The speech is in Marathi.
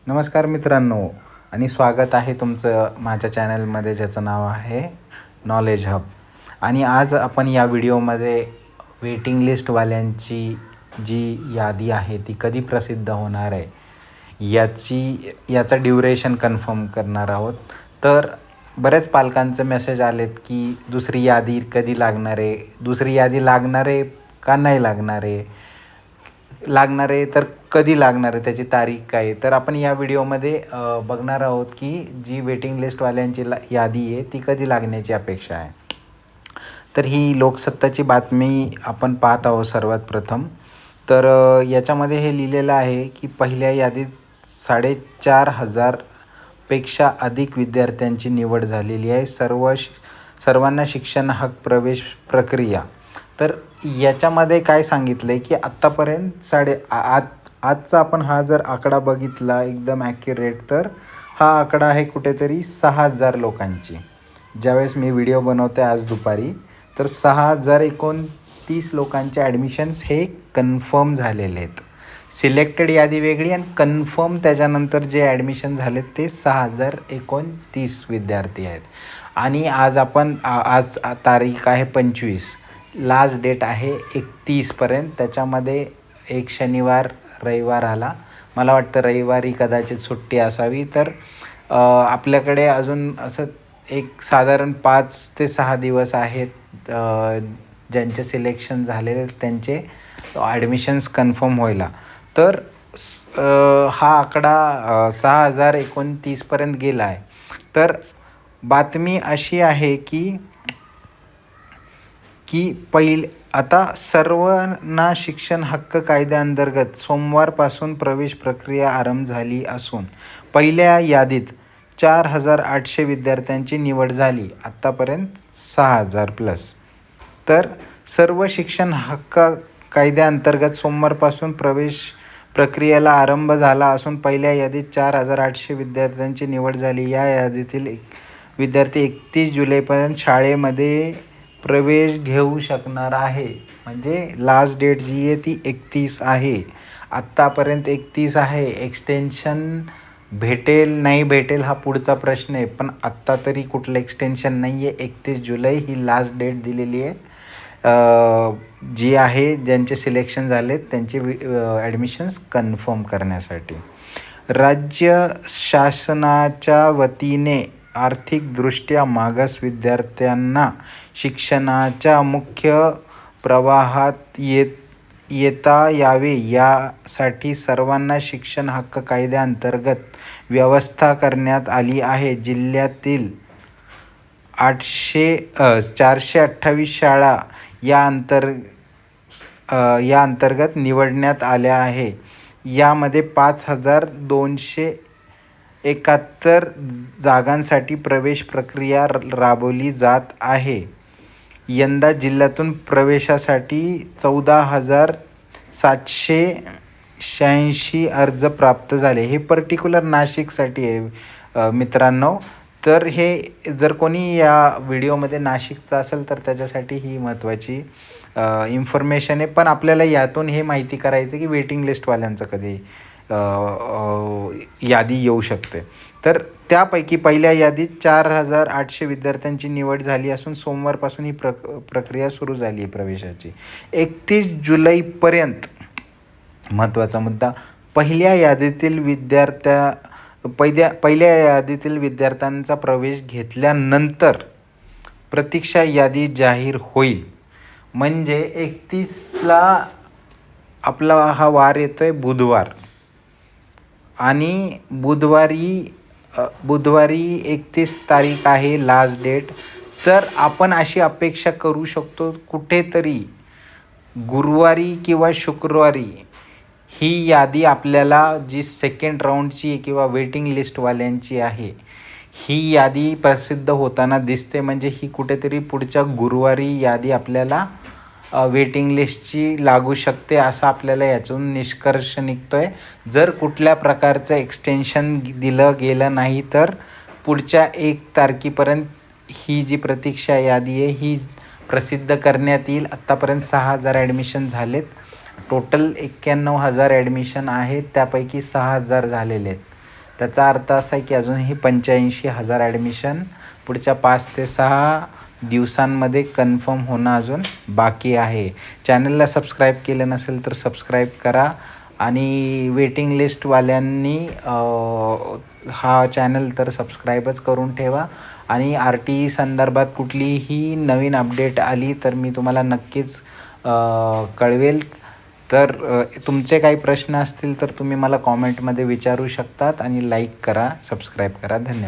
नमस्कार मित्रांनो आणि स्वागत आहे तुमचं माझ्या चॅनलमध्ये ज्याचं नाव आहे नॉलेज हब. आणि आज आपण या व्हिडिओमध्ये वेटिंग लिस्टवाल्यांची जी यादी आहे ती कधी प्रसिद्ध होणार आहे याचा ड्युरेशन कन्फर्म करणार आहोत. तर बऱ्याच पालकांचे मेसेज आलेत की दुसरी यादी कधी लागणार आहे, दुसरी यादी लागणार आहे का नाही लागणार आहे, लागणार आहे तर कधी लागणार आहे, त्याची तारीख काय आहे. तर आपण या व्हिडिओमध्ये बघणार आहोत की जी वेटिंग लिस्टवाल्यांची यादी आहे ती कधी लागण्याची अपेक्षा आहे. तर ही लोकसत्ताची बातमी आपण पाहत आहोत सर्वात प्रथम. तर याच्यामध्ये हे लिहिलेलं आहे की पहिल्या यादीत 4,500 पेक्षा अधिक विद्यार्थ्यांची निवड झालेली आहे. सर्वांना शिक्षण हक्क प्रवेश प्रक्रिया. तर याच्यामध्ये काय सांगितलं आहे की आत्तापर्यंत आजचा आपण हा जर आकडा बघितला एकदम ॲक्युरेट, तर हा आकडा आहे कुठेतरी 6,000 लोकांची. ज्यावेळेस मी व्हिडिओ बनवते आज दुपारी, तर 6,029 लोकांचे ॲडमिशन्स हे कन्फर्म झालेले आहेत. सिलेक्टेड यादी वेगळी आणि कन्फर्म त्याच्यानंतर जे ॲडमिशन झालेत ते 6,029 विद्यार्थी आहेत. आणि आज तारीख आहे 25, लास्ट डेट आहे 31पर्यंत. त्याच्यामध्ये एक शनिवार रविवार आला, मला वाटतं रविवारी कदाचित सुट्टी असावी. तर आपल्याकडे अजून असं एक साधारण 5 ते 6 दिवस आहेत ज्यांचे सिलेक्शन झालेले त्यांचे ॲडमिशन्स कन्फर्म व्हायला. तर हा आकडा 6,029पर्यंत गेला आहे. तर बातमी अशी आहे की आता सर्वांना शिक्षण हक्क कायद्याअंतर्गत सोमवारपासून प्रवेश प्रक्रिया आरंभ झाली असून पहिल्या यादीत 4,800 विद्यार्थ्यांची निवड झाली. आत्तापर्यंत 6,000+. तर सर्व शिक्षण हक्क कायद्याअंतर्गत सोमवारपासून प्रवेश प्रक्रियेला आरंभ झाला असून पहिल्या यादीत 4,800 विद्यार्थ्यांची निवड झाली. या यादीतील विद्यार्थी 31 जुलैपर्यंत शाळेमध्ये प्रवेश घेऊ शकणार आहे. म्हणजे लास्ट डेट जी आहे ती 31 आहे. आत्तापर्यंत 31 आहे. एक्सटेन्शन भेटेल नाही भेटेल हा पुढचा प्रश्न आहे, पण आत्ता तरी कुठलं एक्सटेन्शन नाही आहे. 31 जुलै ही लास्ट डेट दिलेली आहे जी आहे ज्यांचे सिलेक्शन झालेत त्यांचे ॲडमिशन्स कन्फर्म करण्यासाठी. राज्य शासनाच्या वतीने आर्थिकदृष्ट्या मागास विद्यार्थ्यांना शिक्षणाच्या मुख्य प्रवाहात येता यावे यासाठी सर्वांना शिक्षण हक्क कायद्याअंतर्गत व्यवस्था करण्यात आली आहे. जिल्ह्यातील 428 शाळा या अंतर्गत निवडण्यात आल्या आहे. यामध्ये 5,271 जागांसाठी प्रवेश प्रक्रिया राबवली जात आहे. यंदा जिल्ह्यातून प्रवेशासाठी 14,786 अर्ज प्राप्त झाले. हे पर्टिक्युलर नाशिकसाठी आहे मित्रांनो. तर हे जर कोणी या व्हिडिओमध्ये नाशिकचं असेल तर त्याच्यासाठी ही महत्त्वाची इन्फॉर्मेशन आहे. पण आपल्याला यातून हे माहिती करायचं की वेटिंग लिस्टवाल्यांचं कधी यादी येऊ शकते. तर त्यापैकी पहिल्या यादीत 4,800 विद्यार्थ्यांची निवड झाली असून सोमवारपासून ही प्रक्रिया सुरू झाली आहे प्रवेशाची. 31 जुलैपर्यंत महत्त्वाचा मुद्दा, पहिल्या यादीतील विद्यार्थ्यांचा प्रवेश घेतल्यानंतर प्रतीक्षा यादी जाहीर होईल. म्हणजे 31ला आपला हा वार येतो आहे बुधवार, आणि बुधवारी 31 तारीख आहे लास्ट डेट. तर आपण अशी अपेक्षा करू शकतो कुठेतरी गुरुवारी किंवा शुक्रवारी ही यादी आपल्याला जी सेकंड राऊंडची किंवा वेटिंग लिस्टवाल्यांची आहे ही यादी प्रसिद्ध होताना दिसते. म्हणजे ही कुठेतरी पुढच्या गुरुवारी यादी आपल्याला वेटिंग लिस्टची लागू शकते असं आपल्याला यातून निष्कर्ष निघतो आहे. जर कुठल्या प्रकारचं एक्सटेन्शन दिलं गेलं नाही तर पुढच्या 1 तारखेपर्यंत ही जी प्रतीक्षा यादी आहे ही प्रसिद्ध करण्यात येईल. आत्तापर्यंत 6,000 ॲडमिशन झालेत. टोटल 91,000 ॲडमिशन आहेत, त्यापैकी 6,000 झालेले आहेत. त्याचा अर्थ असा आहे की अजूनही 85,000 ॲडमिशन पुढच्या 5 ते 6 दिवसांमध्ये कन्फर्म होणं अजून बाकी आहे. चॅनलला सबस्क्राईब केलं नसेल तर सबस्क्राईब करा आणि वेटिंग लिस्टवाल्यांनी हा चॅनल तर सबस्क्राईबच करून ठेवा. आणि RTE संदर्भात कुठलीही नवीन अपडेट आली तर मी तुम्हाला नक्कीच कळवेल. तर तुमचे काही प्रश्न असतील तर तुम्ही मला कॉमेंटमध्ये विचारू शकतात आणि लाईक करा, सबस्क्राईब करा. धन्यवाद.